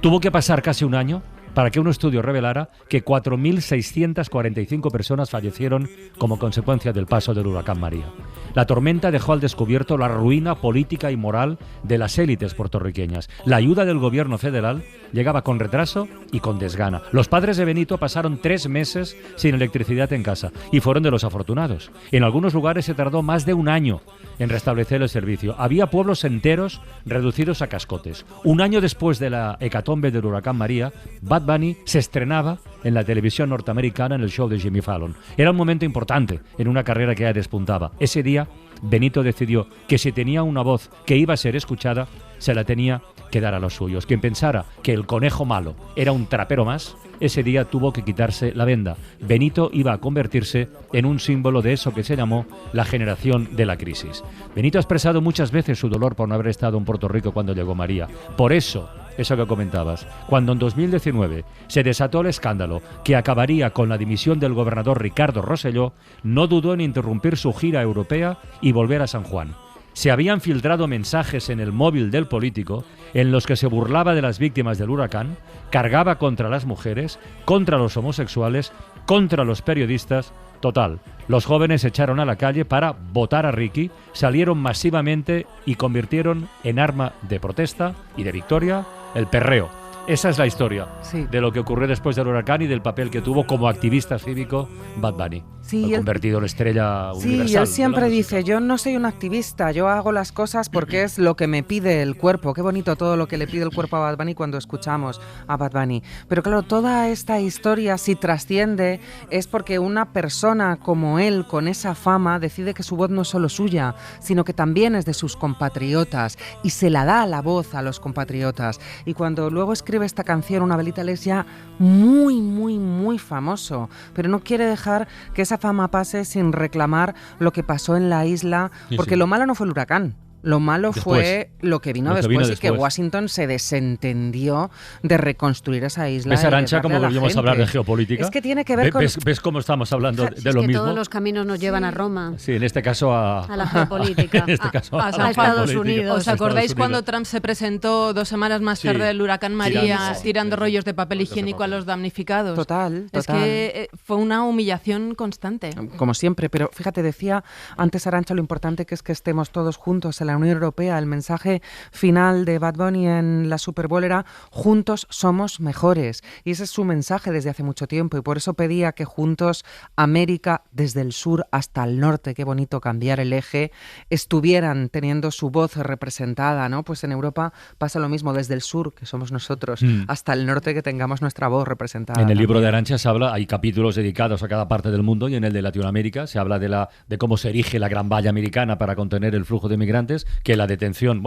[SPEAKER 3] Tuvo que pasar casi un año para que un estudio revelara que 4.645 personas fallecieron como consecuencia del paso del huracán María. La tormenta dejó al descubierto la ruina política y moral de las élites puertorriqueñas. La ayuda del gobierno federal llegaba con retraso y con desgana. Los padres de Benito pasaron 3 meses sin electricidad en casa y fueron de los afortunados. En algunos lugares se tardó más de un año en restablecer el servicio. Había pueblos enteros reducidos a cascotes. Un año después de la hecatombe del huracán María, Bad Bunny se estrenaba en la televisión norteamericana en el show de Jimmy Fallon. Era un momento importante en una carrera que ya despuntaba. Ese día, Benito decidió que si tenía una voz que iba a ser escuchada, se la tenía que dar a los suyos. Quien pensara que el conejo malo era un trapero más, ese día tuvo que quitarse la venda. Benito iba a convertirse en un símbolo de eso que se llamó la generación de la crisis. Benito ha expresado muchas veces su dolor por no haber estado en Puerto Rico cuando llegó María. Por eso que comentabas, cuando en 2019 se desató el escándalo que acabaría con la dimisión del gobernador Ricardo Rosselló, no dudó en interrumpir su gira europea y volver a San Juan. Se habían filtrado mensajes en el móvil del político en los que se burlaba de las víctimas del huracán, cargaba contra las mujeres, contra los homosexuales, contra los periodistas. Total, los jóvenes se echaron a la calle para votar a Ricky, salieron masivamente y convirtieron en arma de protesta y de victoria el perreo. Esa es la historia de lo que ocurrió después del huracán y del papel que tuvo como activista cívico Bad Bunny.
[SPEAKER 10] Sí,
[SPEAKER 3] convertido en estrella universal.
[SPEAKER 10] Sí, él siempre dice, yo no soy un activista, yo hago las cosas porque es lo que me pide el cuerpo. Qué bonito todo lo que le pide el cuerpo a Bad Bunny cuando escuchamos a Bad Bunny. Pero claro, toda esta historia, si trasciende, es porque una persona como él, con esa fama, decide que su voz no es solo suya, sino que también es de sus compatriotas y se la da la voz a los compatriotas. Y cuando luego escribe esta canción, Una velita, él es ya muy, muy, muy famoso, pero no quiere dejar que esa fama pase sin reclamar lo que pasó en la isla, porque lo malo no fue el huracán. Lo malo fue lo que vino después y que
[SPEAKER 3] después.
[SPEAKER 10] Washington se desentendió de reconstruir esa isla.
[SPEAKER 3] ¿Ves, Arantxa, cómo volvimos a hablar de geopolítica?
[SPEAKER 10] Es que tiene que ver con...
[SPEAKER 3] ¿Ves cómo estamos hablando de
[SPEAKER 7] es
[SPEAKER 3] lo
[SPEAKER 7] que
[SPEAKER 3] mismo?
[SPEAKER 7] todos los caminos nos llevan a Roma.
[SPEAKER 3] Sí, en este caso
[SPEAKER 7] a la geopolítica.
[SPEAKER 3] En este caso
[SPEAKER 7] a Estados Unidos.
[SPEAKER 4] ¿Os acordáis cuando Trump se presentó 2 semanas más tarde del huracán María tirando rollos de papel higiénico a los damnificados?
[SPEAKER 10] Total.
[SPEAKER 4] Es que fue una humillación constante.
[SPEAKER 10] Como siempre, pero fíjate, decía antes Arantxa lo importante que es que estemos todos juntos en la Unión Europea. El mensaje final de Bad Bunny en la Super Bowl era juntos somos mejores. Y ese es su mensaje desde hace mucho tiempo y por eso pedía que juntos América, desde el sur hasta el norte, qué bonito cambiar el eje, estuvieran teniendo su voz representada, ¿no? Pues en Europa pasa lo mismo, desde el sur, que somos nosotros, hasta el norte, que tengamos nuestra voz representada.
[SPEAKER 3] En el libro de Arantxa se habla, hay capítulos dedicados a cada parte del mundo, y en el de Latinoamérica se habla de cómo se erige la gran valla americana para contener el flujo de migrantes, que la detención,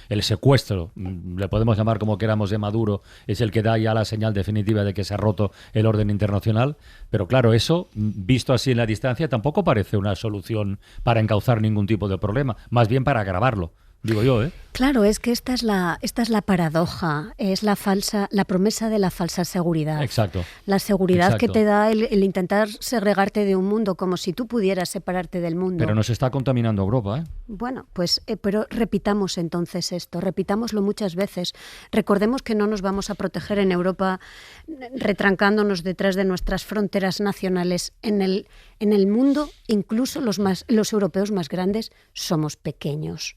[SPEAKER 3] el secuestro, le podemos llamar como queramos, de Maduro, es el que da ya la señal definitiva de que se ha roto el orden internacional. Pero claro, eso, visto así en la distancia, tampoco parece una solución para encauzar ningún tipo de problema, más bien para agravarlo, digo yo, ¿eh?
[SPEAKER 7] Claro, es que esta es la paradoja, es la promesa de la falsa seguridad.
[SPEAKER 3] Exacto.
[SPEAKER 7] La seguridad
[SPEAKER 3] Exacto.
[SPEAKER 7] que te da el intentar segregarte de un mundo, como si tú pudieras separarte del mundo.
[SPEAKER 3] Pero nos está contaminando Europa, ¿eh?
[SPEAKER 7] Bueno, pues pero repitamos entonces esto, repitámoslo muchas veces. Recordemos que no nos vamos a proteger en Europa retrancándonos detrás de nuestras fronteras nacionales. En el mundo, incluso los europeos más grandes, somos pequeños.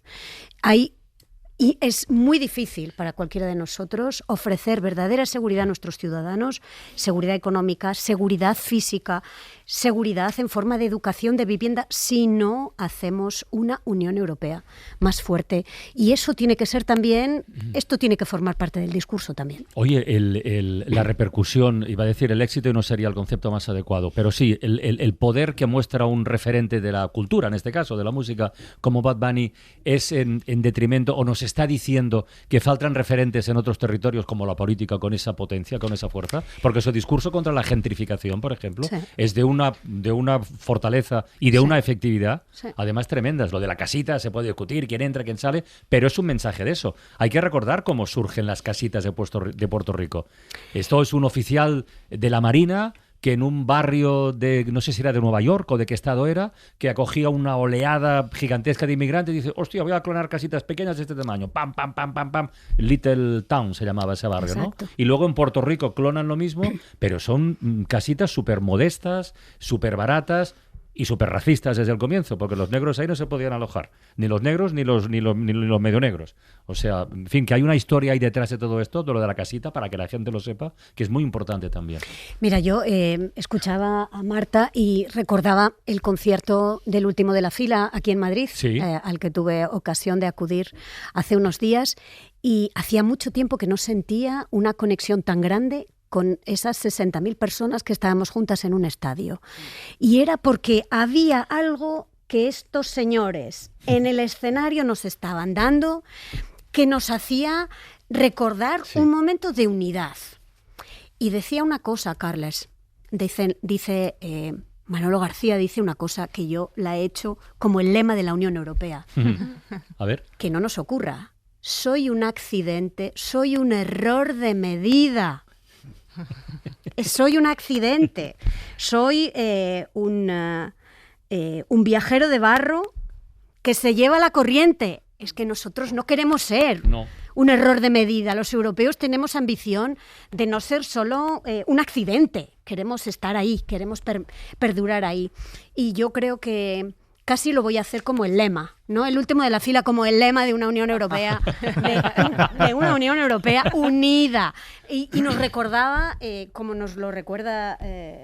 [SPEAKER 7] Y es muy difícil para cualquiera de nosotros ofrecer verdadera seguridad a nuestros ciudadanos, seguridad económica, seguridad física, seguridad en forma de educación, de vivienda, si no hacemos una Unión Europea más fuerte. Y eso tiene que ser también, esto tiene que formar parte del discurso también.
[SPEAKER 3] Oye, la repercusión, iba a decir el éxito y no sería el concepto más adecuado, pero sí, el poder que muestra un referente de la cultura, en este caso de la música, como Bad Bunny, es en detrimento, o nos está diciendo que faltan referentes en otros territorios como la política con esa potencia, con esa fuerza, porque su discurso contra la gentrificación, por ejemplo, es de una fortaleza y de una efectividad, además tremendas. Lo de la casita se puede discutir, quién entra, quién sale, pero es un mensaje de eso. Hay que recordar cómo surgen las casitas de Puerto Rico. Esto es un oficial de la Marina que en un barrio de, no sé si era de Nueva York o de qué estado era, que acogía una oleada gigantesca de inmigrantes y dice, hostia, voy a clonar casitas pequeñas de este tamaño, pam, pam, pam, pam, pam, Little Town se llamaba ese barrio,
[SPEAKER 7] Exacto.
[SPEAKER 3] ¿no? Y luego en Puerto Rico clonan lo mismo, pero son casitas súper modestas, súper baratas y súper racistas desde el comienzo, porque los negros ahí no se podían alojar, ni los negros ni los medio negros. O sea, en fin, que hay una historia ahí detrás de todo esto, de lo de la casita, para que la gente lo sepa, que es muy importante también.
[SPEAKER 7] Mira, yo escuchaba a Marta y recordaba el concierto del último de la fila aquí en Madrid, al que tuve ocasión de acudir hace unos días, y hacía mucho tiempo que no sentía una conexión tan grande con esas 60.000 personas que estábamos juntas en un estadio. Y era porque había algo que estos señores en el escenario nos estaban dando que nos hacía recordar un momento de unidad. Y decía una cosa, Carles, dice Manolo García dice una cosa que yo la he hecho como el lema de la Unión Europea.
[SPEAKER 3] A ver.
[SPEAKER 7] Que no nos ocurra. Soy un accidente, soy un error de medida. Soy un accidente, soy un viajero de barro que se lleva la corriente. Es que nosotros no queremos ser un error de medida. Los europeos tenemos ambición de no ser solo un accidente. Queremos estar ahí, queremos perdurar ahí. Y yo creo que casi lo voy a hacer como el lema, ¿no? El último de la fila como el lema de una Unión Europea, de una Unión Europea unida. Y nos recordaba, como nos lo recuerda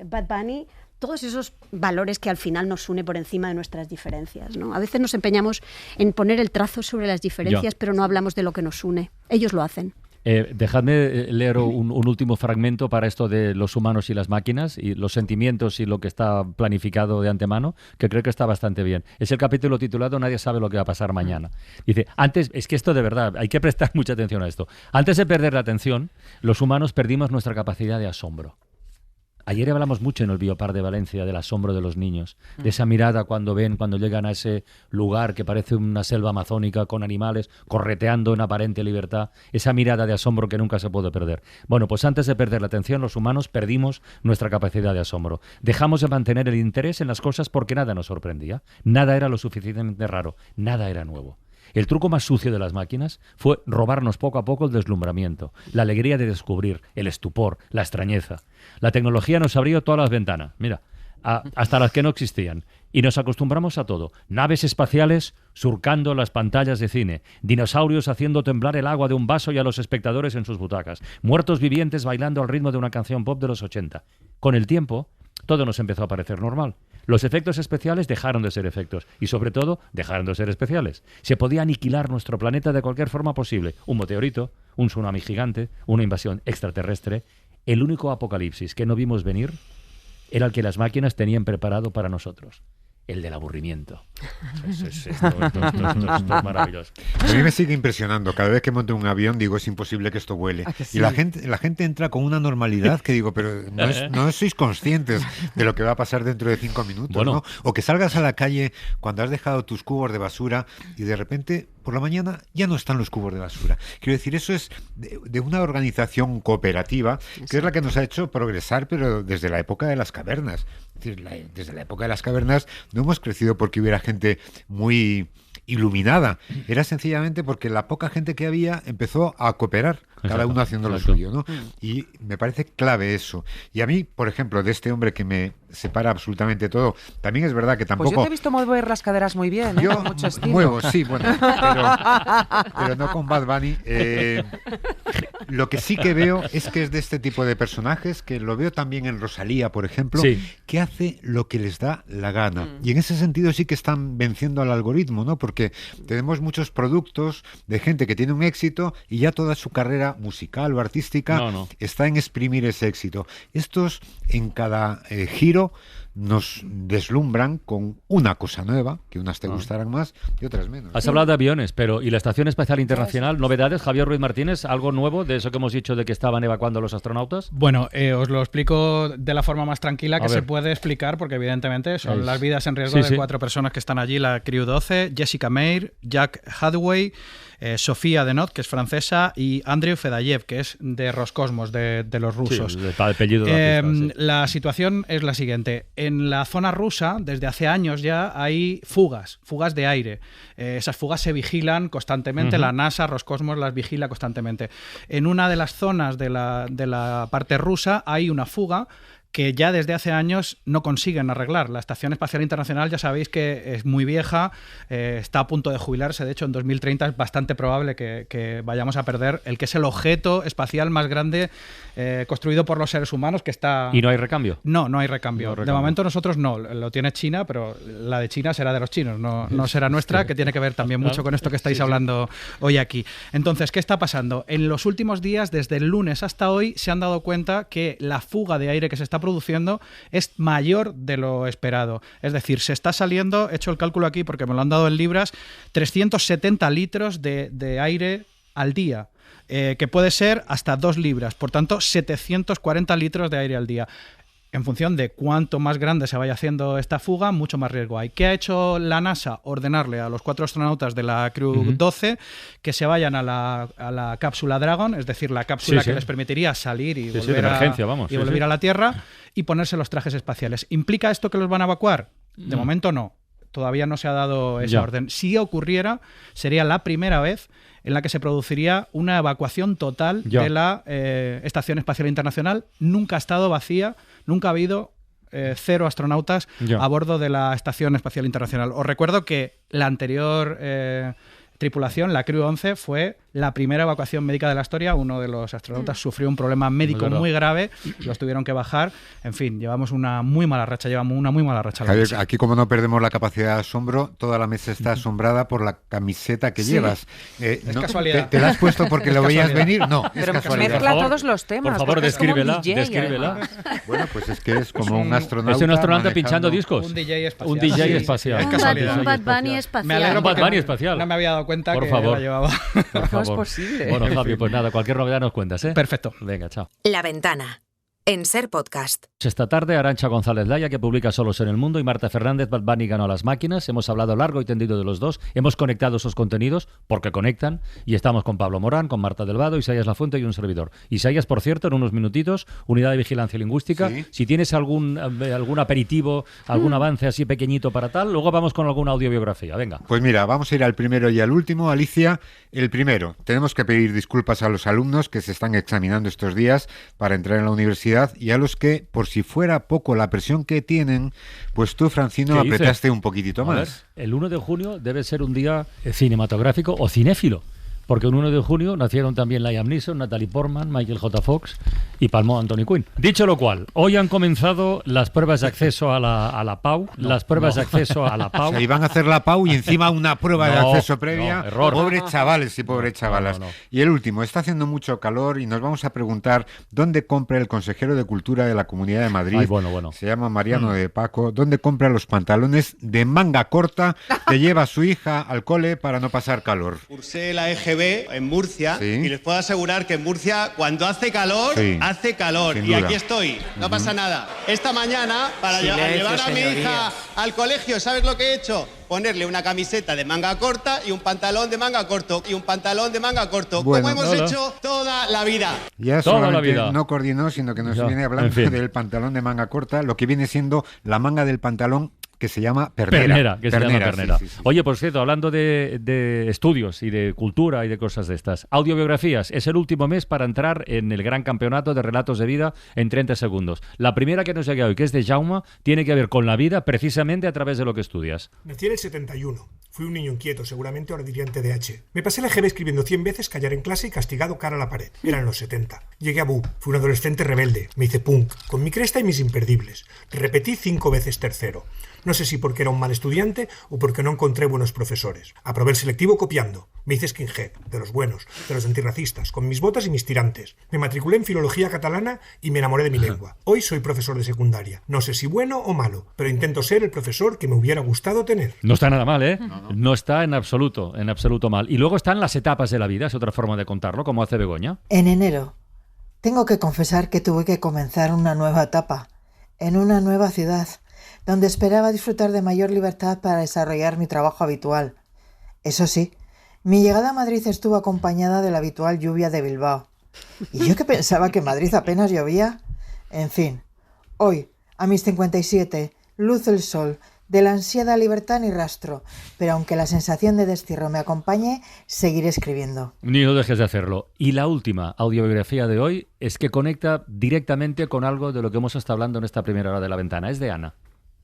[SPEAKER 7] Bad Bunny, todos esos valores que al final nos une por encima de nuestras diferencias, ¿no? A veces nos empeñamos en poner el trazo sobre las diferencias, pero no hablamos de lo que nos une. Ellos lo hacen.
[SPEAKER 3] Dejadme leer un último fragmento para esto de los humanos y las máquinas y los sentimientos y lo que está planificado de antemano, que creo que está bastante bien. Es el capítulo titulado Nadie sabe lo que va a pasar mañana. Dice, es que esto de verdad, hay que prestar mucha atención a esto. Antes de perder la atención, los humanos perdimos nuestra capacidad de asombro. Ayer hablamos mucho en el Biopar de Valencia del asombro de los niños, de esa mirada cuando llegan a ese lugar que parece una selva amazónica con animales correteando en aparente libertad, esa mirada de asombro que nunca se puede perder. Bueno, pues antes de perder la atención, los humanos perdimos nuestra capacidad de asombro. Dejamos de mantener el interés en las cosas porque nada nos sorprendía, nada era lo suficientemente raro, nada era nuevo. El truco más sucio de las máquinas fue robarnos poco a poco el deslumbramiento, la alegría de descubrir, el estupor, la extrañeza. La tecnología nos abrió todas las ventanas, mira, hasta las que no existían, y nos acostumbramos a todo. Naves espaciales surcando las pantallas de cine, dinosaurios haciendo temblar el agua de un vaso y a los espectadores en sus butacas, muertos vivientes bailando al ritmo de una canción pop de los 80. Con el tiempo, todo nos empezó a parecer normal. Los efectos especiales dejaron de ser efectos y, sobre todo, dejaron de ser especiales. Se podía aniquilar nuestro planeta de cualquier forma posible. Un meteorito, un tsunami gigante, una invasión extraterrestre. El único apocalipsis que no vimos venir era el que las máquinas tenían preparado para nosotros. El del aburrimiento. Esto es maravilloso.
[SPEAKER 5] A mí me sigue impresionando. Cada vez que monto un avión digo, es imposible que esto vuele.
[SPEAKER 10] Sí?
[SPEAKER 5] Y la gente entra con una normalidad que digo, pero no sois conscientes de lo que va a pasar dentro de 5 minutos,
[SPEAKER 3] bueno,
[SPEAKER 5] ¿no? O que salgas a la calle cuando has dejado tus cubos de basura y de repente por la mañana ya no están los cubos de basura. Quiero decir, eso es de una organización cooperativa que es la que nos ha hecho progresar, pero desde la época de las cavernas. Es decir, desde la época de las cavernas no hemos crecido porque hubiera gente muy iluminada. Era sencillamente porque la poca gente que había empezó a cooperar, cada uno haciendo lo suyo, ¿no? Y me parece clave eso. Y a mí, por ejemplo, de este hombre que me separa absolutamente todo, también es verdad que tampoco...
[SPEAKER 10] Pues yo te he visto mover las caderas muy bien,
[SPEAKER 5] yo
[SPEAKER 10] con mucho estilo.
[SPEAKER 5] muevo, sí, bueno, pero no con Bad Bunny. Lo que sí que veo es que es de este tipo de personajes, que lo veo también en Rosalía, por ejemplo, que hace lo que les da la gana. Y en ese sentido sí que están venciendo al algoritmo, ¿no? Porque tenemos muchos productos de gente que tiene un éxito y ya toda su carrera musical o artística está en exprimir ese éxito. Estos en cada giro nos deslumbran con una cosa nueva, que unas te gustarán más y otras menos.
[SPEAKER 3] Has hablado de aviones, pero ¿y la Estación Espacial Internacional? ¿Novedades, Javier Ruiz Martínez? ¿Algo nuevo de eso que hemos dicho de que estaban evacuando los astronautas?
[SPEAKER 11] Bueno, os lo explico de la forma más tranquila que se puede explicar, porque evidentemente son las vidas en riesgo de 4 personas que están allí, la Crew 12, Jessica Meir, Jack Hadaway, Sofía Denot, que es francesa, y Andrei Fedayev, que es de Roscosmos, de los rusos.
[SPEAKER 3] Sí, el apellido de la pista,
[SPEAKER 11] La situación es la siguiente. En la zona rusa, desde hace años ya, hay fugas de aire. Esas fugas se vigilan constantemente, la NASA, Roscosmos las vigila constantemente. En una de las zonas de la parte rusa hay una fuga que ya desde hace años no consiguen arreglar. La Estación Espacial Internacional ya sabéis que es muy vieja, está a punto de jubilarse, de hecho en 2030 es bastante probable que vayamos a perder el que es el objeto espacial más grande construido por los seres humanos, que está...
[SPEAKER 3] ¿Y no hay recambio?
[SPEAKER 11] No hay recambio. De momento nosotros no, lo tiene China, pero la de China será de los chinos, no será nuestra, que tiene que ver también mucho con esto que estáis hablando hoy aquí. Entonces, ¿qué está pasando? En los últimos días, desde el lunes hasta hoy, se han dado cuenta que la fuga de aire que se está produciendo es mayor de lo esperado. Es decir, se está saliendo, he hecho el cálculo aquí porque me lo han dado en libras, 370 litros de aire al día. Que puede ser hasta 2 libras, por tanto 740 litros de aire al día. En función de cuánto más grande se vaya haciendo esta fuga, mucho más riesgo hay. ¿Qué ha hecho la NASA? Ordenarle a los 4 astronautas de la Crew 12 que se vayan a la cápsula Dragon, es decir, la cápsula que les permitiría salir y volver a la Tierra y ponerse los trajes espaciales. ¿Implica esto que los van a evacuar? De momento no. Todavía no se ha dado esa orden. Si ocurriera, sería la primera vez en la que se produciría una evacuación total de la Estación Espacial Internacional. Nunca ha estado vacía, nunca ha habido 0 astronautas a bordo de la Estación Espacial Internacional. Os recuerdo que la anterior tripulación, la Crew 11, fue la primera evacuación médica de la historia. Uno de los astronautas sufrió un problema médico muy grave, los tuvieron que bajar. En fin, llevamos una muy mala racha.
[SPEAKER 5] Javier, aquí como no perdemos la capacidad de asombro, toda la mesa está asombrada por la camiseta que llevas.
[SPEAKER 11] Es casualidad.
[SPEAKER 5] ¿Te la has puesto porque lo veías venir? No, es
[SPEAKER 10] pero
[SPEAKER 5] casualidad.
[SPEAKER 10] mezcla todos los temas.
[SPEAKER 3] Por favor, descríbela.
[SPEAKER 5] Bueno, pues es que es como un astronauta.
[SPEAKER 3] Es un astronauta pinchando discos.
[SPEAKER 11] Un DJ espacial.
[SPEAKER 3] Un DJ espacial.
[SPEAKER 11] Es casualidad.
[SPEAKER 7] Un Bad Bunny espacial.
[SPEAKER 11] Me alegro
[SPEAKER 3] Bad Bunny espacial.
[SPEAKER 11] No me había dado cuenta
[SPEAKER 3] por
[SPEAKER 11] que
[SPEAKER 3] favor.
[SPEAKER 11] la llevaba.
[SPEAKER 3] Por favor.
[SPEAKER 10] ¿Cómo es posible?
[SPEAKER 3] Bueno, Javi, pues nada, cualquier novedad nos cuentas, ¿eh?
[SPEAKER 11] Perfecto.
[SPEAKER 3] Venga, chao.
[SPEAKER 1] La Ventana en Ser Podcast.
[SPEAKER 3] Esta tarde, Arantxa González Laya, que publica Solos en el Mundo, y Marta Fernández, Bad Bunny ganó a las máquinas. Hemos hablado largo y tendido de los dos. Hemos conectado esos contenidos porque conectan. Y estamos con Pablo Morán, con Marta Delvado, Isaías Lafuente y un servidor. Isaías, por cierto, en unos minutitos, Unidad de Vigilancia Lingüística. Sí. Si tienes algún aperitivo, algún avance así pequeñito para tal, luego vamos con alguna audiobiografía. Venga.
[SPEAKER 5] Pues mira, vamos a ir al primero y al último. Alicia, el primero. Tenemos que pedir disculpas a los alumnos que se están examinando estos días para entrar en la universidad y a los que, por si fuera poco la presión que tienen, pues tú, Francino, apretaste un poquitito más.
[SPEAKER 3] Ver, el 1 de junio debe ser un día cinematográfico o cinéfilo. Porque el 1 de junio nacieron también Liam Neeson, Natalie Portman, Michael J. Fox y palmó Anthony Quinn. Dicho lo cual, hoy han comenzado las pruebas de acceso a la PAU. De acceso a la PAU.
[SPEAKER 5] O sea, iban a hacer la PAU y encima una prueba de acceso previa.
[SPEAKER 3] Error.
[SPEAKER 5] Pobres chavales y pobres chavalas.
[SPEAKER 3] No.
[SPEAKER 5] Y el último, está haciendo mucho calor y nos vamos a preguntar dónde compra el consejero de Cultura de la Comunidad de Madrid.
[SPEAKER 3] Ay, bueno.
[SPEAKER 5] Se llama Mariano de Paco. ¿Dónde compra los pantalones de manga corta que lleva a su hija al cole para no pasar calor?
[SPEAKER 12] Cursé la EGB en Murcia y les puedo asegurar que en Murcia cuando hace calor, hace calor. Y aquí estoy, no pasa nada. Esta mañana, para llevar a mi hija al colegio, ¿sabes lo que he hecho? Ponerle una camiseta de manga corta y un pantalón de manga corto. Bueno, como hemos hecho toda la vida.
[SPEAKER 5] Ya
[SPEAKER 3] toda la vida.
[SPEAKER 5] No coordinó, sino que nos viene hablando del pantalón de manga corta, lo que viene siendo la manga del pantalón que se llama pernera.
[SPEAKER 3] Sí. Oye, por cierto, hablando de estudios y de cultura y de cosas de estas, audiobiografías, es el último mes para entrar en el gran campeonato de relatos de vida en 30 segundos. La primera que nos llega hoy, que es de Jaume, tiene que ver con la vida precisamente a través de lo que estudias.
[SPEAKER 13] Nací en el 71. Fui un niño inquieto, seguramente ahora diría en TDAH. Me pasé la EGB escribiendo 100 veces callar en clase y castigado cara a la pared. Eran los 70. Llegué a BU. Fui un adolescente rebelde. Me hice punk, con mi cresta y mis imperdibles. Repetí 5 veces tercero. No sé si porque era un mal estudiante o porque no encontré buenos profesores. Aprobé el selectivo copiando. Me hice skinhead, de los buenos, de los antirracistas, con mis botas y mis tirantes. Me matriculé en filología catalana y me enamoré de mi lengua. Hoy soy profesor de secundaria. No sé si bueno o malo, pero intento ser el profesor que me hubiera gustado tener.
[SPEAKER 3] No está nada mal, ¿eh? No está en absoluto mal. Y luego están las etapas de la vida, es otra forma de contarlo, como hace Begoña.
[SPEAKER 14] En enero, tengo que confesar que tuve que comenzar una nueva etapa, en una nueva ciudad, donde esperaba disfrutar de mayor libertad para desarrollar mi trabajo habitual. Eso sí, mi llegada a Madrid estuvo acompañada de la habitual lluvia de Bilbao. ¿Y yo que pensaba que en Madrid apenas llovía? En fin, hoy, a mis 57, luce el sol, de la ansiada libertad ni rastro, pero aunque la sensación de destierro me acompañe, seguiré escribiendo.
[SPEAKER 3] Ni lo dejes de hacerlo. Y la última audiobiografía de hoy es que conecta directamente con algo de lo que hemos estado hablando en esta primera hora de La Ventana. Es de Ana.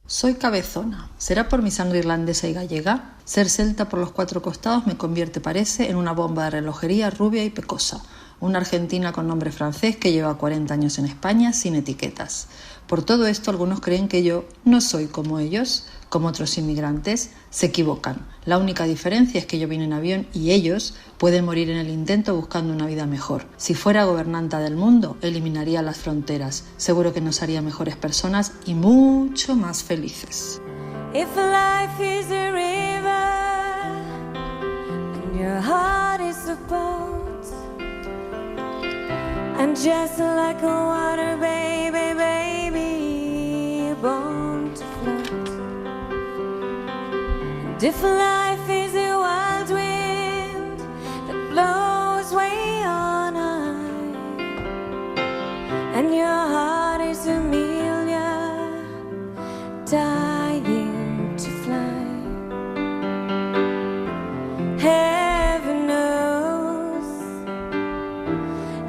[SPEAKER 15] Soy cabezona. ¿Será por mi sangre irlandesa y gallega? Ser celta por los 4 costados me convierte, parece, en una bomba de relojería rubia y pecosa. Una argentina con nombre francés que lleva 40 años en España sin etiquetas. Por todo esto, algunos creen que yo no soy como ellos, como otros inmigrantes. Se equivocan. La única diferencia es que yo vine en avión y ellos pueden morir en el intento buscando una vida mejor. Si fuera gobernanta del mundo, eliminaría las fronteras. Seguro que nos haría mejores personas y mucho más felices.
[SPEAKER 16] If life is a river and your heart is a boat, and just like a water baby, you're born to float. And if life is a wild wind that blows way on high, and your heart is Amelia dying to fly, heaven knows,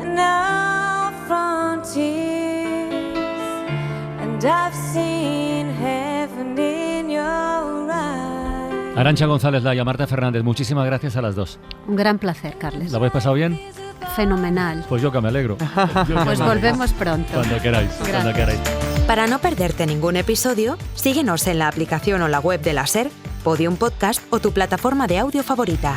[SPEAKER 16] no frontiers, and I've seen heaven in your eyes.
[SPEAKER 3] Arantxa González Laya, Marta Fernández, muchísimas gracias a las dos.
[SPEAKER 7] Un gran placer, Carles.
[SPEAKER 3] ¿La habéis pasado bien?
[SPEAKER 7] Fenomenal.
[SPEAKER 3] Pues yo que me alegro.
[SPEAKER 7] Pues volvemos pronto.
[SPEAKER 3] Cuando queráis, cuando queráis.
[SPEAKER 1] Para no perderte ningún episodio, síguenos en la aplicación o la web de la SER, Podium Podcast o tu plataforma de audio favorita.